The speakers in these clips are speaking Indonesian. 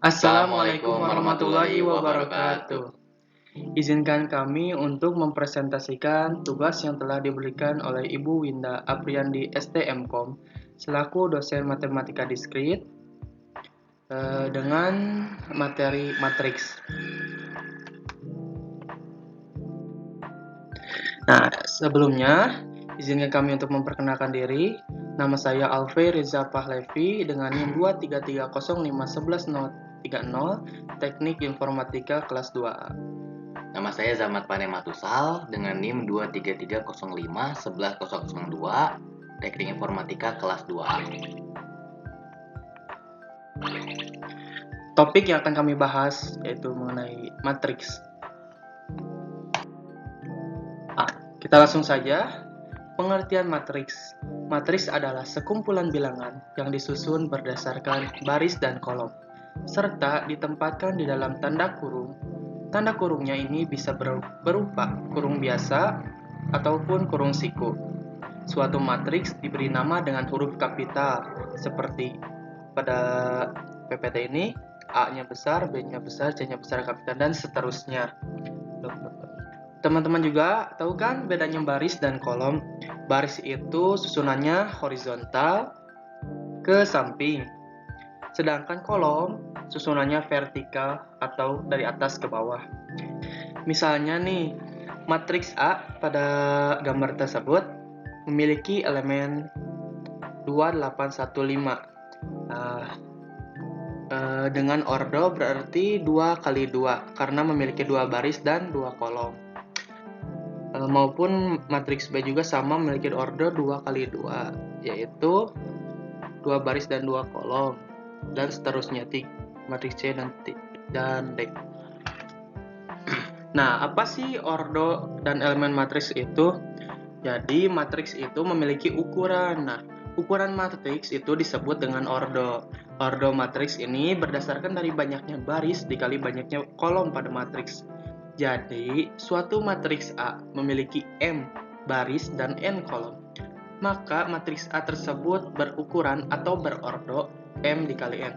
Assalamualaikum warahmatullahi wabarakatuh. Izinkan kami untuk mempresentasikan tugas yang telah diberikan oleh Ibu Winda Apriandi STMkom selaku dosen matematika diskrit dengan materi matriks. Nah, sebelumnya izinkan kami untuk memperkenalkan diri. Nama saya Alfei Riza Pahlevi dengan NIM 233051130 Teknik Informatika kelas 2A. Nama saya Zamat Panematusal dengan NIM 233051102 Teknik Informatika kelas 2A. Topik yang akan kami bahas yaitu mengenai matriks. Kita langsung saja. Pengertian matriks. Matriks adalah sekumpulan bilangan yang disusun berdasarkan baris dan kolom, serta ditempatkan di dalam tanda kurung. Tanda kurungnya ini bisa berupa kurung biasa ataupun kurung siku. Suatu matriks diberi nama dengan huruf kapital, seperti pada PPT ini, A-nya besar, B-nya besar, C-nya besar kapital, dan seterusnya. Teman-teman juga tahu kan bedanya baris dan kolom? Baris itu susunannya horizontal ke samping. Sedangkan kolom susunannya vertikal atau dari atas ke bawah. Misalnya nih, matriks A pada gambar tersebut memiliki elemen 2815. Dengan ordo berarti 2 kali 2 karena memiliki 2 baris dan 2 kolom. Maupun matriks B juga sama memiliki ordo 2 kali 2 yaitu 2 baris dan 2 kolom, dan seterusnya matriks C dan D. Nah, apa sih ordo dan elemen matriks itu? Jadi matriks itu memiliki ukuran. Nah, ukuran matriks itu disebut dengan ordo. Ordo matriks ini berdasarkan dari banyaknya baris dikali banyaknya kolom pada matriks. Jadi, suatu matriks A memiliki M baris dan N kolom. Maka matriks A tersebut berukuran atau berordo M dikali N.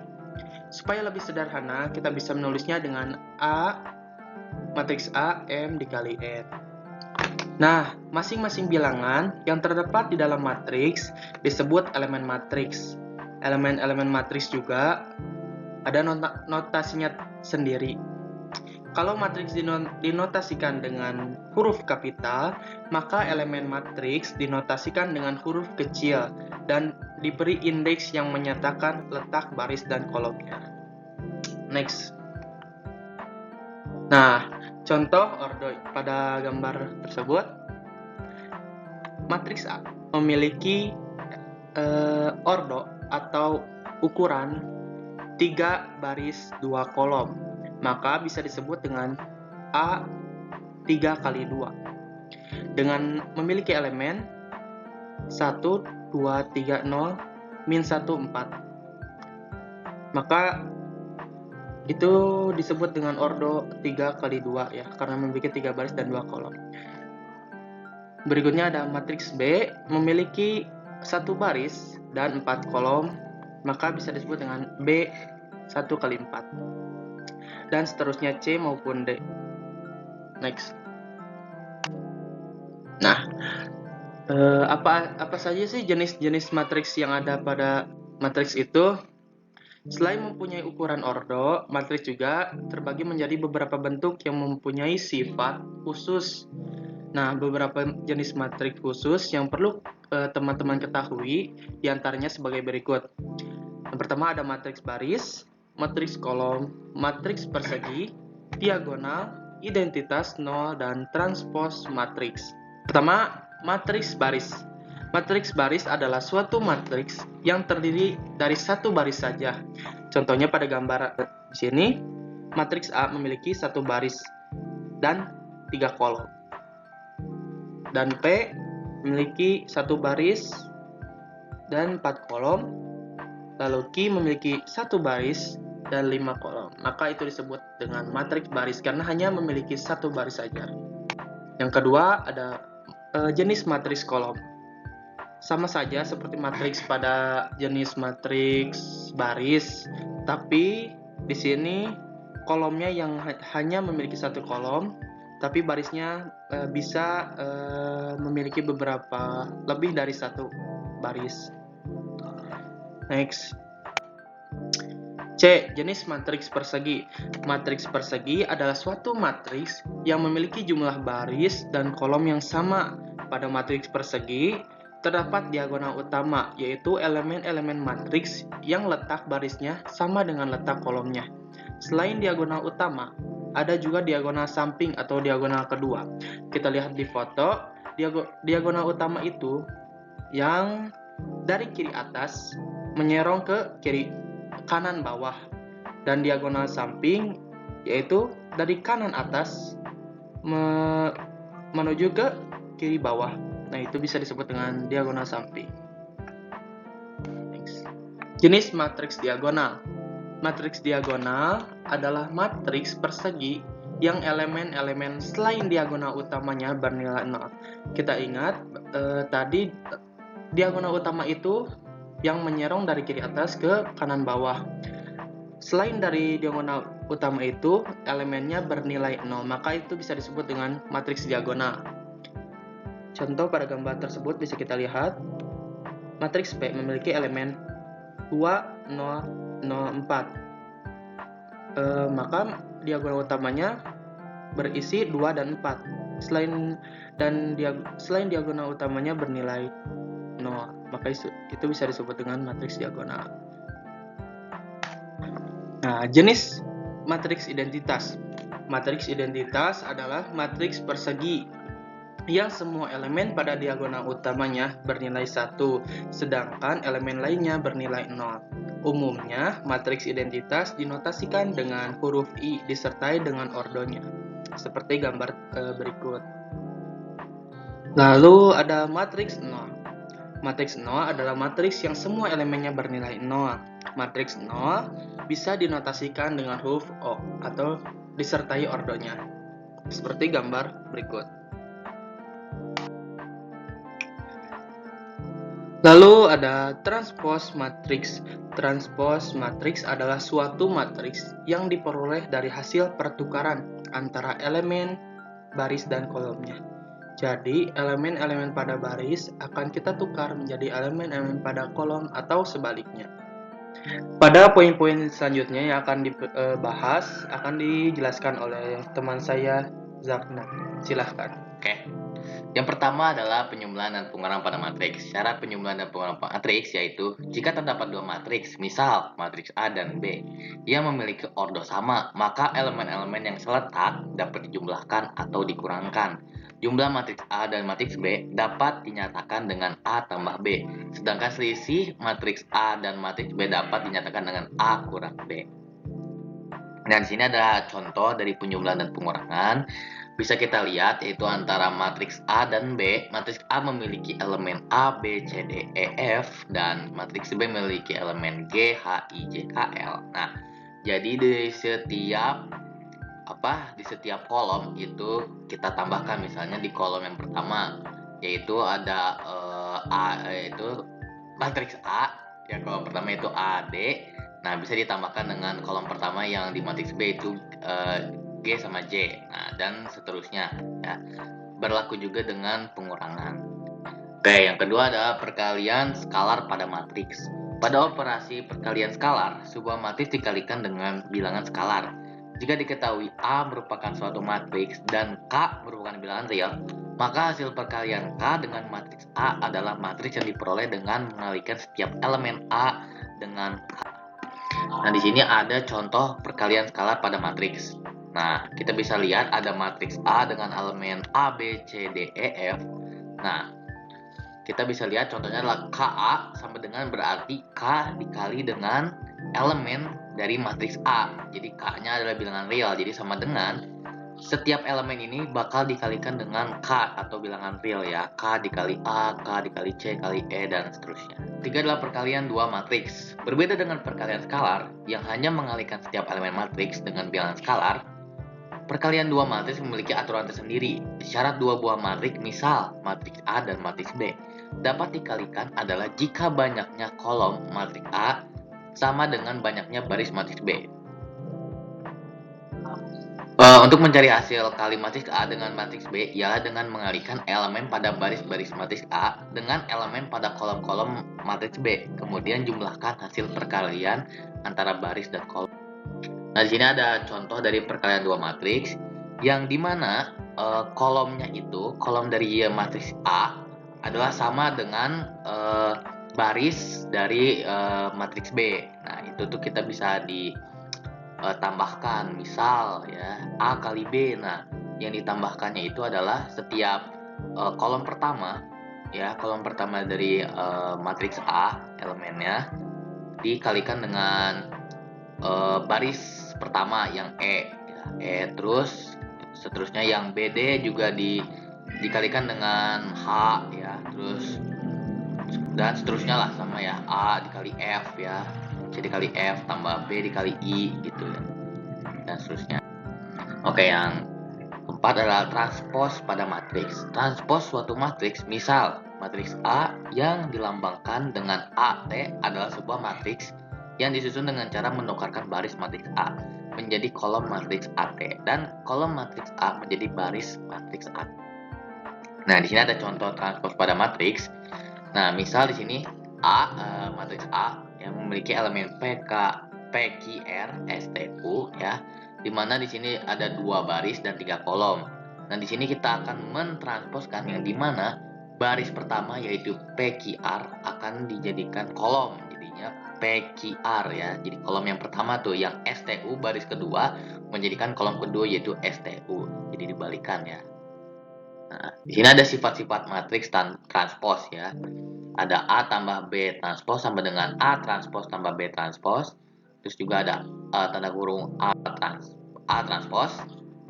Supaya lebih sederhana, kita bisa menulisnya dengan matriks A M dikali N. Nah, masing-masing bilangan yang terdapat di dalam matriks disebut elemen matriks. Elemen-elemen matriks juga ada notasinya sendiri. Kalau matriks dinotasikan dengan huruf kapital, maka elemen matriks dinotasikan dengan huruf kecil dan diberi indeks yang menyatakan letak baris dan kolomnya. Next. Nah, contoh ordo pada gambar tersebut. Matriks A memiliki ordo atau ukuran 3 baris 2 kolom. Maka bisa disebut dengan A 3 kali 2 dengan memiliki elemen 1, 2, 3, 0, min 1, 4. Maka itu disebut dengan ordo 3 kali 2 ya, karena memiliki 3 baris dan 2 kolom. Berikutnya ada matriks B memiliki 1 baris dan 4 kolom, maka bisa disebut dengan B 1 kali 4. Dan seterusnya C maupun D. Next. Nah, apa saja sih jenis-jenis matriks yang ada pada matriks itu? Selain mempunyai ukuran ordo, matriks juga terbagi menjadi beberapa bentuk yang mempunyai sifat khusus. Nah, beberapa jenis matriks khusus yang perlu teman-teman ketahui diantaranya sebagai berikut. Yang pertama ada matriks baris, matriks kolom, matriks persegi, diagonal, identitas, nol, dan transpos matriks. Pertama, matriks baris. Matriks baris adalah suatu matriks yang terdiri dari 1 baris saja. Contohnya pada gambar di sini, matriks A memiliki 1 baris dan 3 kolom. Dan P memiliki 1 baris dan 4 kolom. Lalu Q memiliki 1 baris dan 5 kolom. Maka itu disebut dengan matriks baris karena hanya memiliki 1 baris saja. Yang kedua ada jenis matriks kolom. Sama saja seperti matriks pada jenis matriks baris, tapi Di sini kolomnya yang hanya memiliki satu kolom, tapi barisnya bisa memiliki beberapa lebih dari satu baris. Next. C. Jenis matriks persegi. Matriks persegi adalah suatu matriks yang memiliki jumlah baris dan kolom yang sama. Pada matriks persegi, terdapat diagonal utama, yaitu elemen-elemen matriks yang letak barisnya sama dengan letak kolomnya. Selain diagonal utama, ada juga diagonal samping atau diagonal kedua. Kita lihat di foto, diagonal utama itu yang dari kiri atas menyerong ke kiri kanan bawah, dan diagonal samping yaitu dari kanan atas menuju ke kiri bawah. Nah, itu bisa disebut dengan diagonal samping. Next. Jenis matriks diagonal. Matriks diagonal adalah matriks persegi yang elemen-elemen selain diagonal utamanya bernilai 0. Kita ingat tadi diagonal utama itu yang menyerong dari kiri atas ke kanan bawah. Selain dari diagonal utama itu, elemennya bernilai 0, maka itu bisa disebut dengan matriks diagonal. Contoh pada gambar tersebut bisa kita lihat, matriks P memiliki elemen 2, 0, 0, 4. Maka diagonal utamanya berisi 2 dan 4. Selain diagonal utamanya bernilai 0, maka itu bisa disebut dengan matriks diagonal. Nah, jenis matriks identitas. Matriks identitas adalah matriks persegi yang semua elemen pada diagonal utamanya bernilai 1, sedangkan elemen lainnya bernilai 0. Umumnya, matriks identitas dinotasikan dengan huruf I disertai dengan ordonya, seperti gambar berikut. Lalu ada matriks 0. Matriks 0 adalah matriks yang semua elemennya bernilai 0. Matriks 0 bisa dinotasikan dengan huruf O atau disertai ordonya, seperti gambar berikut. Lalu ada transpose matriks. Transpose matriks adalah suatu matriks yang diperoleh dari hasil pertukaran antara elemen, baris, dan kolomnya. Jadi, elemen-elemen pada baris akan kita tukar menjadi elemen-elemen pada kolom atau sebaliknya. Pada poin-poin selanjutnya yang akan dibahas akan dijelaskan oleh teman saya, Zakna. Silahkan. Oke. Yang pertama adalah penyumlahan dan pengurangan pada matriks. Cara penyumlahan dan pengurangan pada matriks yaitu jika terdapat dua matriks, misal matriks A dan B, yang memiliki ordo sama, maka elemen-elemen yang seletak dapat dijumlahkan atau dikurangkan. Jumlah matriks A dan matriks B dapat dinyatakan dengan A tambah B, sedangkan selisih matriks A dan matriks B dapat dinyatakan dengan A kurang B. Dan di sini ada contoh dari penjumlahan dan pengurangan. Bisa kita lihat yaitu antara matriks A dan B. Matriks A memiliki elemen A, B, C, D, E, F, dan matriks B memiliki elemen G, H, I, J, K, L. Nah, jadi di setiap kolom itu kita tambahkan, misalnya di kolom yang pertama yaitu ada yaitu matriks A, yang kolom pertama itu A, D. Nah, bisa ditambahkan dengan kolom pertama yang di matriks B itu G sama J. Nah, dan seterusnya ya. Berlaku juga dengan pengurangan. Oke, yang kedua adalah perkalian skalar pada matriks. Pada operasi perkalian skalar, sebuah matriks dikalikan dengan bilangan skalar. Jika diketahui A merupakan suatu matriks dan K merupakan bilangan real, maka hasil perkalian K dengan matriks A adalah matriks yang diperoleh dengan mengalikan setiap elemen A dengan K. Nah, di sini ada contoh perkalian skalar pada matriks. Nah, kita bisa lihat ada matriks A dengan elemen A, B, C, D, E, F. Nah, kita bisa lihat contohnya adalah KA sama dengan berarti K dikali dengan elemen dari matriks A. Jadi K-nya adalah bilangan real, jadi sama dengan setiap elemen ini bakal dikalikan dengan K atau bilangan real ya. K dikali A, K dikali C, kali E, dan seterusnya. Tiga adalah perkalian dua matriks. Berbeda dengan perkalian skalar yang hanya mengalikan setiap elemen matriks dengan bilangan skalar, perkalian dua matriks memiliki aturan tersendiri. Syarat dua buah matriks, misal matriks A dan matriks B, dapat dikalikan adalah jika banyaknya kolom matriks A sama dengan banyaknya baris matriks B. Untuk mencari hasil kali matriks A dengan matriks B ialah dengan mengalihkan elemen pada baris-baris matriks A dengan elemen pada kolom-kolom matriks B. Kemudian jumlahkan hasil perkalian antara baris dan kolom. Nah, di sini ada contoh dari perkalian dua matriks yang dimana kolomnya itu, kolom dari matriks A adalah sama dengan baris dari matriks B. Nah, itu tuh kita bisa tambahkan, misal ya A kali B. Nah, yang ditambahkannya itu adalah setiap kolom pertama ya, kolom pertama dari matriks A elemennya dikalikan dengan baris pertama yang terus seterusnya yang BD juga dikalikan dengan H ya, terus dan seterusnya lah sama ya, A dikali F ya, C dikali F tambah B dikali I gitu ya, dan seterusnya. Oke, yang keempat adalah transpos pada matriks. Transpos suatu matriks, misal matriks A yang dilambangkan dengan AT adalah sebuah matriks yang disusun dengan cara menukarkan baris matriks A menjadi kolom matriks AT dan kolom matriks A menjadi baris matriks AT. Nah, di sini ada contoh transpos pada matriks. Nah, misal di sini matriks A yang memiliki elemen PK, PQR, STU ya, di mana di sini ada 2 baris dan 3 kolom. Nah, di sini kita akan mentransposkan yang di mana baris pertama yaitu PQR akan dijadikan kolom, jadinya PQR ya. Jadi kolom yang pertama tuh yang STU baris kedua menjadikan kolom kedua yaitu STU. Jadi dibalikan ya. Nah, di sini ada sifat-sifat matriks transpos ya. Ada A tambah B transpos sama dengan A transpos tambah B transpos. Terus juga ada tanda kurung A transpos.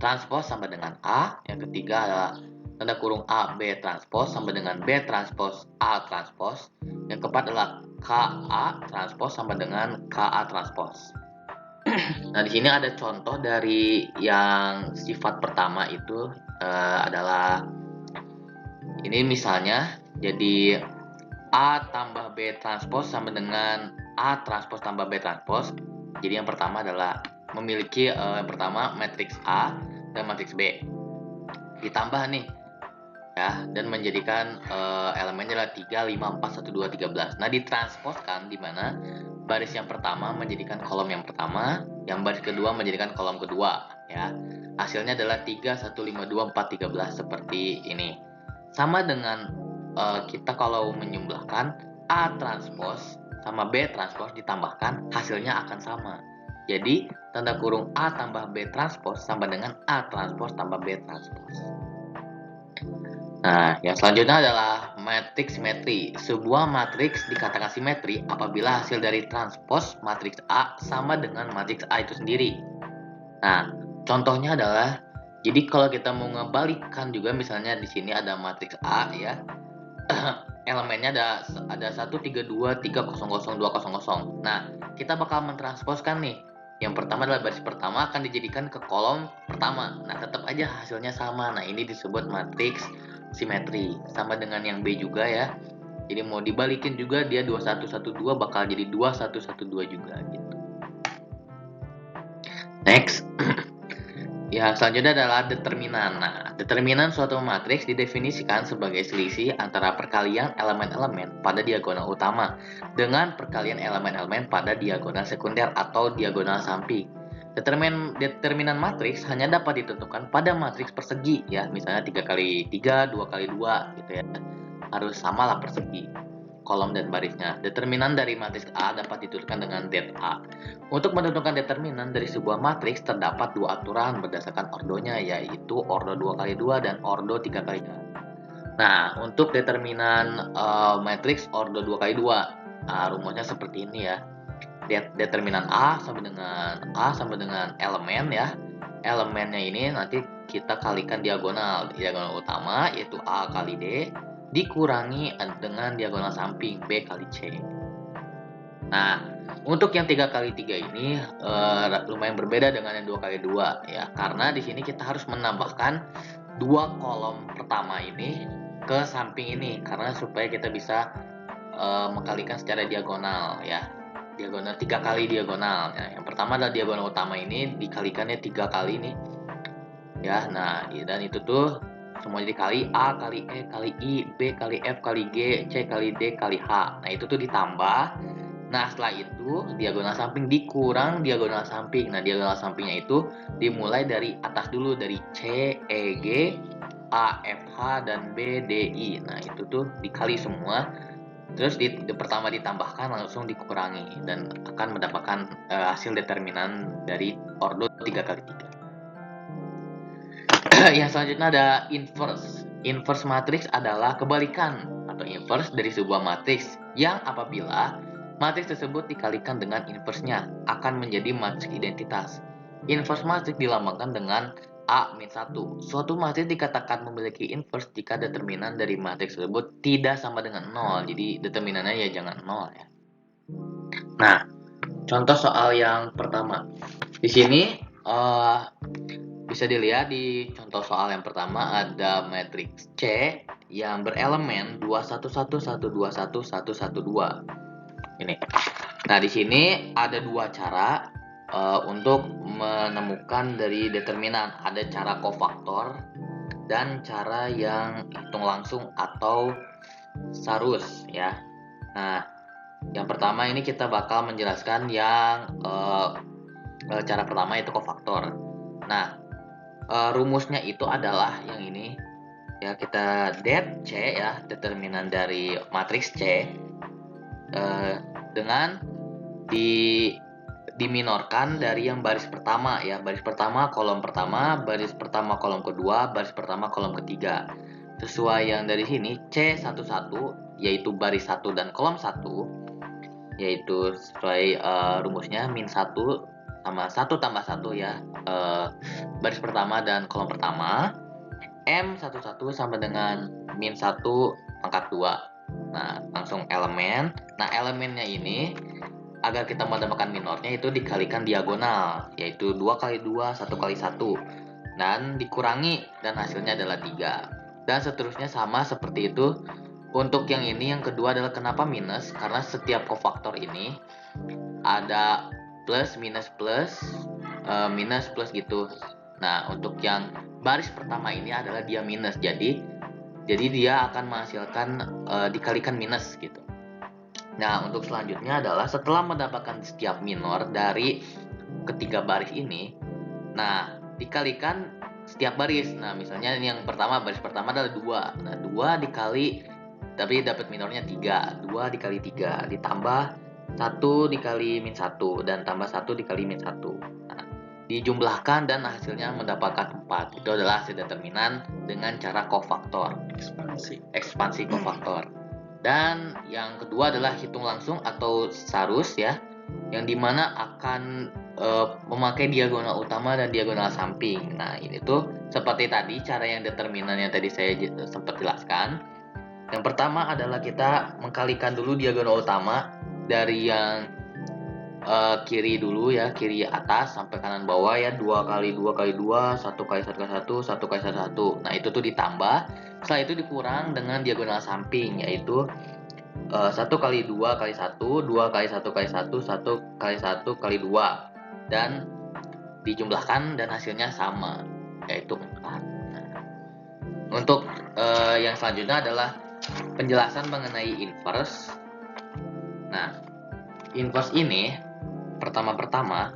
Transpos sama dengan A. Yang ketiga adalah tanda kurung A B transpos sama dengan B transpos A transpos. Yang keempat adalah KA transpos sama dengan KA transpos. Nah, di sini ada contoh dari yang sifat pertama itu adalah ini misalnya, jadi A tambah B transpos sama dengan A transpos tambah B transpos. Jadi yang pertama adalah memiliki yang pertama matriks A dan matriks B. Ditambah nih ya, dan menjadikan elemennya adalah 3, 5, 4, 1, 2, 13. Nah, ditransposkan di mana baris yang pertama menjadikan kolom yang pertama, yang baris kedua menjadikan kolom kedua ya. Hasilnya adalah 3, 1, 5, 2, 4, 13 seperti ini. Sama dengan kita kalau menjumlahkan A transpos sama B transpos ditambahkan, hasilnya akan sama. Jadi tanda kurung A tambah B transpos sama dengan A transpos tambah B transpos. Nah, yang selanjutnya adalah matriks simetri. Sebuah matriks dikatakan simetri apabila hasil dari transpos matriks A sama dengan matriks A itu sendiri. Nah, contohnya adalah, jadi kalau kita mau ngebalikkan juga, misalnya di sini ada matriks A ya, elemennya ada 1, 3, 2, 3, 0, 0, 2, 0, 0. Nah, kita bakal mentransposkan nih. Yang pertama adalah baris pertama akan dijadikan ke kolom pertama. Nah, tetap aja hasilnya sama. Nah, ini disebut matriks simetri. Sama dengan yang B juga ya. Jadi mau dibalikin juga dia 2, 1, 1, 2 bakal jadi 2, 1, 1, 2 juga gitu. Next. Ya, selanjutnya adalah determinan. Nah, determinan suatu matriks didefinisikan sebagai selisih antara perkalian elemen-elemen pada diagonal utama dengan perkalian elemen-elemen pada diagonal sekunder atau diagonal samping. Determinan matriks hanya dapat ditentukan pada matriks persegi ya, misalnya 3 kali 3, 2 kali 2 gitu ya. Harus samalah persegi kolom dan barisnya. Determinan dari matriks A dapat ditentukan dengan det A. Untuk menentukan determinan dari sebuah matriks terdapat dua aturan berdasarkan ordonya, yaitu ordo 2 kali 2 dan ordo 3 kali 3. Nah, untuk determinan matriks ordo 2 kali 2, rumusnya seperti ini ya. Determinan A sama dengan elemen ya. Elemennya ini nanti kita kalikan diagonal utama yaitu A kali D dikurangi dengan diagonal samping B kali C. Nah, untuk yang 3 kali 3 ini lumayan berbeda dengan yang 2 kali 2 ya, karena di sini kita harus menambahkan 2 kolom pertama ini ke samping ini karena supaya kita bisa mengkalikan secara diagonal ya. Diagonal 3 kali diagonal. Nah, yang pertama adalah diagonal utama ini dikalikannya 3 kali ini ya. Nah, dan itu tuh semuanya dikali A kali E kali I, B kali F kali G, C kali D kali H. Nah, itu tuh ditambah. Nah, setelah itu diagonal samping dikurang diagonal samping. Nah, diagonal sampingnya itu dimulai dari atas dulu, dari C, E, G, A, F, H, dan B, D, I. Nah, itu tuh dikali semua. Terus pertama ditambahkan langsung dikurangi dan akan mendapatkan hasil determinan dari ordo 3 kali 3. Yang selanjutnya ada inverse. Inverse matrix adalah kebalikan atau inverse dari sebuah matriks yang apabila matriks tersebut dikalikan dengan inverse-nya akan menjadi matriks identitas. Inverse matriks dilambangkan dengan A-1. Suatu matriks dikatakan memiliki inverse jika determinan dari matriks tersebut tidak sama dengan 0. Jadi determinannya ya jangan 0 ya. Nah, contoh soal yang pertama. Di sini bisa dilihat di contoh soal yang pertama ada matriks C yang berelemen 211 121 112. Ini. Nah, di sini ada dua cara untuk menemukan dari determinan. Ada cara kofaktor dan cara yang hitung langsung atau sarus ya. Nah, yang pertama ini kita bakal menjelaskan yang cara pertama yaitu kofaktor. Nah, rumusnya itu adalah yang ini ya, kita det C ya, determinan dari matriks C dengan diminorkan dari yang baris pertama ya, baris pertama kolom pertama, baris pertama kolom kedua, baris pertama kolom ketiga. Sesuai yang dari sini C11 yaitu baris 1 dan kolom 1, yaitu sesuai rumusnya min 1 sama 1 tambah 1 ya, baris pertama dan kolom pertama. M11 sama dengan min 1 pangkat 2. Nah, langsung elemen. Nah, elemennya ini agar kita mendapatkan minornya itu dikalikan diagonal, yaitu 2 kali 2, 1 kali 1. Dan dikurangi, dan hasilnya adalah 3. Dan seterusnya sama seperti itu. Untuk yang ini, yang kedua adalah kenapa minus? Karena setiap kofaktor ini ada plus, minus, plus, minus, plus gitu. Nah, untuk yang baris pertama ini adalah dia minus, jadi dia akan menghasilkan dikalikan minus gitu. Nah, untuk selanjutnya adalah setelah mendapatkan setiap minor dari ketiga baris ini, nah dikalikan setiap baris. Nah, misalnya yang pertama, baris pertama adalah 2. Nah, 2 dikali, tapi dapat minornya 3. 2 dikali 3 ditambah 1 dikali min 1 dan tambah 1 dikali min 1. Nah, dijumlahkan dan hasilnya mendapatkan 4. Itu adalah hasil determinan dengan cara kofaktor, ekspansi kofaktor. Dan yang kedua adalah hitung langsung atau sarus ya, yang dimana akan memakai diagonal utama dan diagonal samping. Nah, ini tuh seperti tadi cara yang determinan yang tadi saya sempat jelaskan. Yang pertama adalah kita mengkalikan dulu diagonal utama dari yang kiri dulu ya, kiri atas sampai kanan bawah ya, 2 kali 2 kali 2, 1 kali 1 kali 1, 1 kali 1 1. Nah, itu tuh ditambah. Setelah itu dikurang dengan diagonal samping, yaitu 1 kali 2 kali 1, 2 kali 1 kali 1, 1 kali 1 kali 2. Dan dijumlahkan dan hasilnya sama, yaitu 4. Nah, untuk yang selanjutnya adalah penjelasan mengenai inverse. Nah, inverse ini pertama-pertama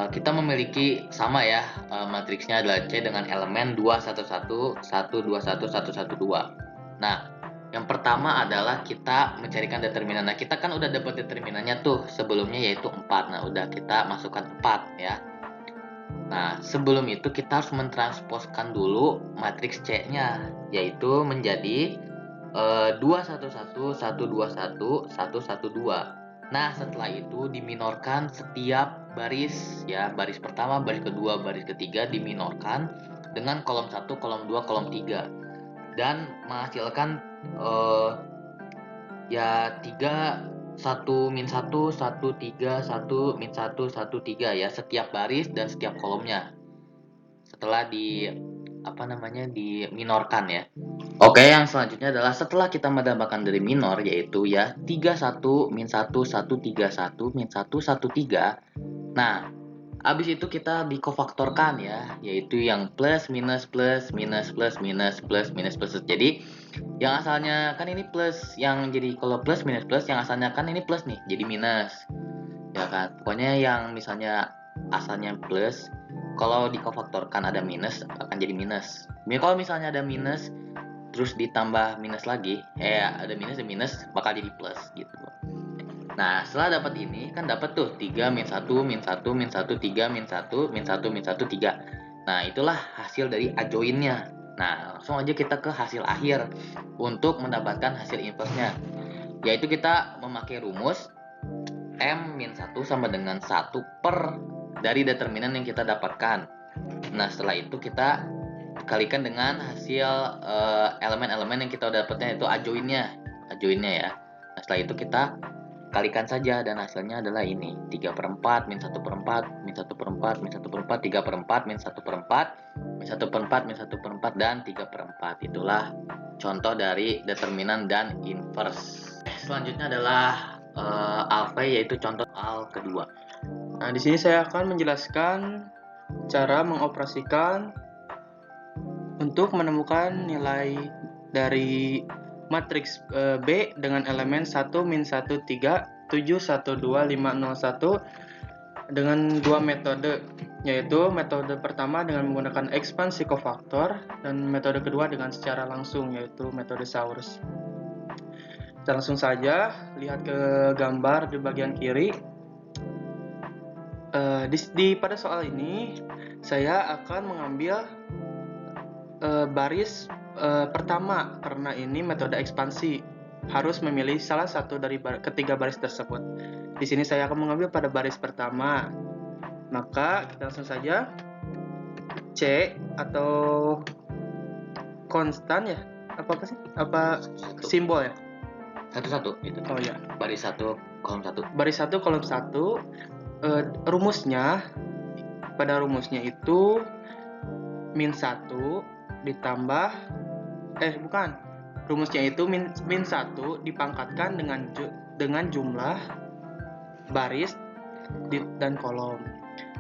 kita memiliki sama ya, matriksnya adalah C dengan elemen 211 121 112. Nah, yang pertama adalah kita mencarikan determinan. Nah, kita kan udah dapat determinannya tuh sebelumnya yaitu 4. Nah, udah kita masukkan 4 ya. Nah, sebelum itu kita harus mentransposkan dulu matriks C-nya, yaitu menjadi 211 121 112. Nah, setelah itu diminorkan setiap baris ya, baris pertama, baris kedua, baris ketiga diminorkan dengan kolom 1, kolom 2, kolom 3 dan menghasilkan ya 3 1 min 1 1 3 1 min 1 1 3 ya, setiap baris dan setiap kolomnya setelah diminorkan ya. Oke, yang selanjutnya adalah setelah kita mendapatkan dari minor, yaitu ya 31 min 1 1 3 1 min 1 1 3. Nah, Habis itu kita dikofaktorkan ya, yaitu yang plus minus plus minus plus minus plus minus plus. Jadi yang asalnya kan ini plus, yang jadi kalau plus minus plus yang asalnya kan ini plus nih, jadi minus. Ya kan? Pokoknya yang misalnya asalnya plus, kalau dikofaktorkan ada minus akan jadi minus. Kalau misalnya ada minus terus ditambah minus lagi, ada minus dan minus bakal jadi plus gitu. Nah, setelah dapat ini kan dapat tuh 3 min 1 min 1 min 1 3 min 1 min 1 min 1 3. Nah, itulah hasil dari adjoinnya. Nah, langsung aja kita ke hasil akhir untuk mendapatkan hasil inverse-nya. Yaitu kita memakai rumus M min 1 sama dengan 1 per dari determinan yang kita dapatkan. Nah, setelah itu kita kalikan dengan hasil elemen-elemen yang kita dapatnya, yaitu adjoinnya ya. Nah, setelah itu kita kalikan saja dan hasilnya adalah ini 3/4 min 1/4 min 1/4 min 1/4 3/4 min 1/4 min 1/4 min 1/4 dan 3/4. Itulah contoh dari determinan dan inverse. Selanjutnya adalah alpha, yaitu contoh al kedua. Nah, di sini saya akan menjelaskan cara mengoperasikan untuk menemukan nilai dari matriks B dengan elemen 1 min 1 3 7 1 2 5 0 1 dengan dua metode, yaitu metode pertama dengan menggunakan ekspansi kofaktor dan metode kedua dengan secara langsung, yaitu metode Saurus. Kita langsung saja lihat ke gambar di bagian kiri. Pada soal ini saya akan mengambil baris pertama karena ini metode ekspansi, harus memilih salah satu dari ketiga baris tersebut. Di sini saya akan mengambil pada baris pertama. Maka kita langsung saja C atau konstan ya? Apa sih? Apa simbol ya? Satu-satu itu. Oh ya. Baris 1 kolom 1. Baris 1 kolom 1. Rumusnya, pada rumusnya itu min 1 ditambah rumusnya itu min 1 dipangkatkan dengan jumlah baris dan kolom.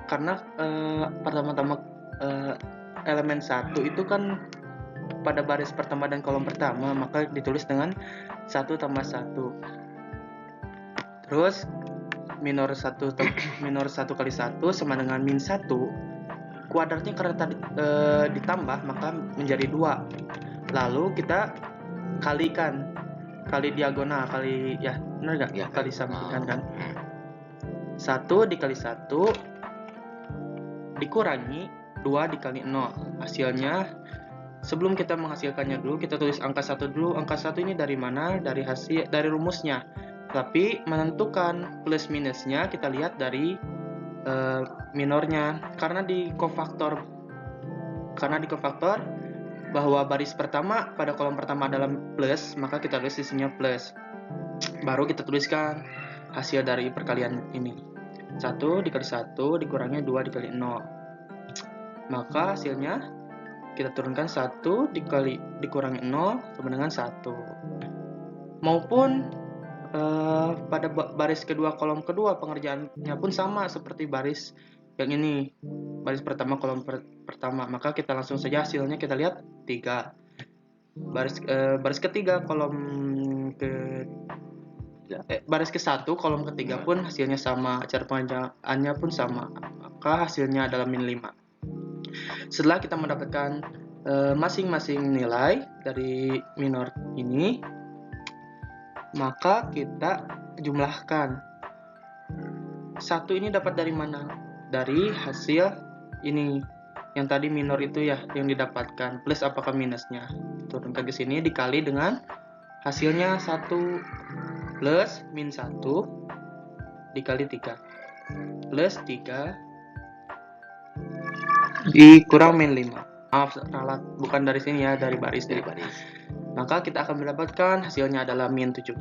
Karena pertama-tama elemen 1 itu kan pada baris pertama dan kolom pertama, maka ditulis dengan 1 tambah 1. Terus minor 1 kali 1 sama dengan min 1. Kuadratnya karena tadi ditambah maka menjadi 2. Lalu kita kalikan, kali diagonal, kali ya, benar enggak? Ya, kali samakan kan. 1 dikali 1 dikurangi 2 dikali 0. Hasilnya, sebelum kita menghasilkannya dulu, kita tulis angka 1 dulu. Angka 1 ini dari mana? Dari rumusnya. Tapi menentukan plus minusnya kita lihat dari minornya. Karena di kofaktor bahwa baris pertama pada kolom pertama adalah plus, maka kita tulis isinya plus. Baru kita tuliskan hasil dari perkalian ini. 1 dikali 1 dikurangi 2 dikali 0. Maka hasilnya kita turunkan 1 dikurangi 0 sama dengan 1. Maupun pada baris kedua kolom kedua pengerjaannya pun sama seperti baris yang ini, baris pertama kolom pertama. Maka kita langsung saja hasilnya kita lihat 3. Baris ketiga kolom baris ke-1 kolom ketiga pun hasilnya sama, cara pengerjaannya pun sama, maka hasilnya adalah min 5. Setelah kita mendapatkan masing-masing nilai dari minor ini, maka kita jumlahkan. 1 ini dapat dari mana? Dari hasil ini yang tadi minor itu ya, yang didapatkan plus apakah minusnya. Turunkan ke sini dikali dengan hasilnya 1 plus min 1 dikali 3 plus 3 dikurang min 5. Maaf, ralat, bukan dari sini ya, dari baris. Maka kita akan mendapatkan hasilnya adalah min 17.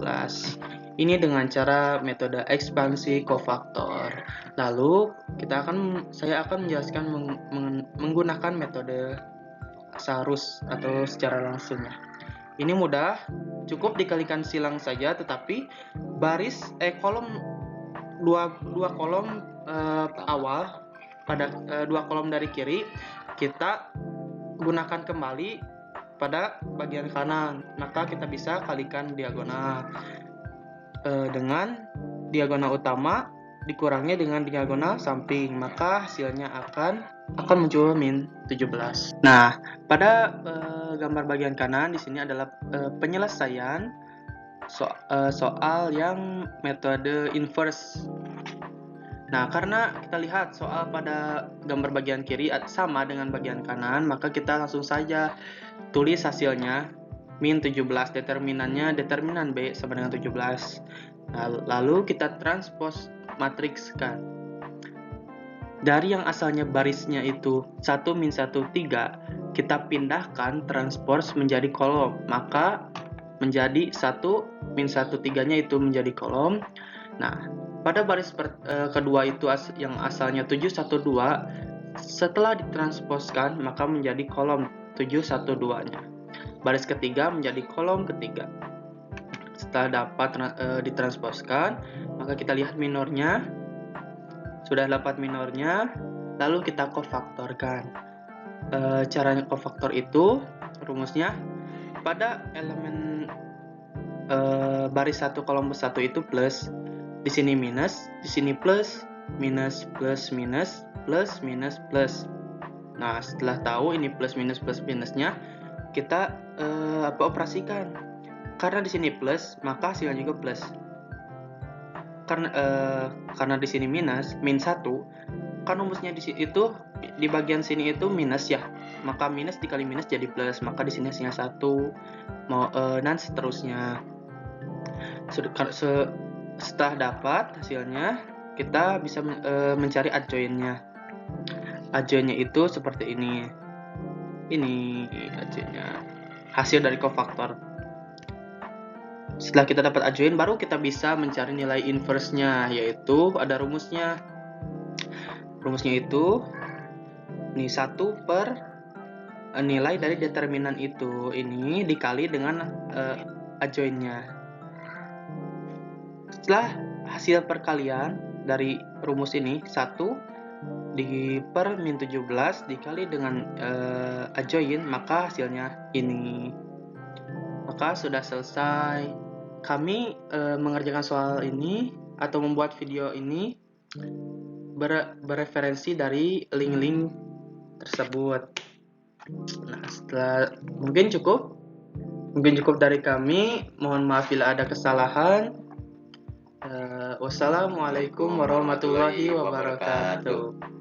Ini dengan cara metode ekspansi kofaktor. Lalu saya akan menjelaskan menggunakan metode Saurus atau secara langsungnya. Ini mudah, cukup dikalikan silang saja, tetapi kolom dua kolom awal pada dua kolom dari kiri, kita gunakan kembali pada bagian kanan, maka kita bisa kalikan diagonal dengan diagonal utama dikurangi dengan diagonal samping, maka hasilnya akan muncul min 17. Nah, pada gambar bagian kanan di sini adalah penyelesaian soal yang metode inverse. Nah, karena kita lihat soal pada gambar bagian kiri sama dengan bagian kanan, maka kita langsung saja tulis hasilnya min 17, determinannya determinan B sama dengan 17. Nah, lalu kita transpose matrikskan. Dari yang asalnya barisnya itu 1 min 1 3, kita pindahkan transpose menjadi kolom, maka menjadi 1 min 1 3-nya itu menjadi kolom. Nah, pada baris kedua itu yang asalnya 712, setelah ditransposkan maka menjadi kolom 712-nya. Baris ketiga menjadi kolom ketiga. Setelah dapat ditransposkan, maka kita lihat minornya. Sudah dapat minornya, lalu kita kofaktorkan. Caranya kofaktor itu, rumusnya pada elemen baris 1 kolom 1 itu plus, di sini minus, di sini plus, minus plus minus, plus minus plus. Nah, setelah tahu ini plus minusnya, kita operasikan. Karena di sini plus, maka hasilnya juga plus. Karena di sini minus, min 1, kan rumusnya di sini itu di bagian sini itu minus ya, maka minus dikali minus jadi plus, maka di sini hasilnya 1, dan seterusnya. Setelah dapat hasilnya, kita bisa mencari adjoinnya. Adjoinnya itu seperti ini. Ini adjoinnya, hasil dari kofaktor. Setelah kita dapat adjoin, baru kita bisa mencari nilai inverse-nya, yaitu ada rumusnya. Rumusnya itu ini 1 per nilai dari determinan itu, ini dikali dengan adjoinnya. Setelah hasil perkalian dari rumus ini 1 di per min 17 dikali dengan adjoin, maka hasilnya ini. Maka sudah selesai. Kami mengerjakan soal ini atau membuat video ini bereferensi dari link-link tersebut. Nah, setelah mungkin cukup dari kami. Mohon maaf bila ada kesalahan. Wassalamualaikum warahmatullahi wabarakatuh.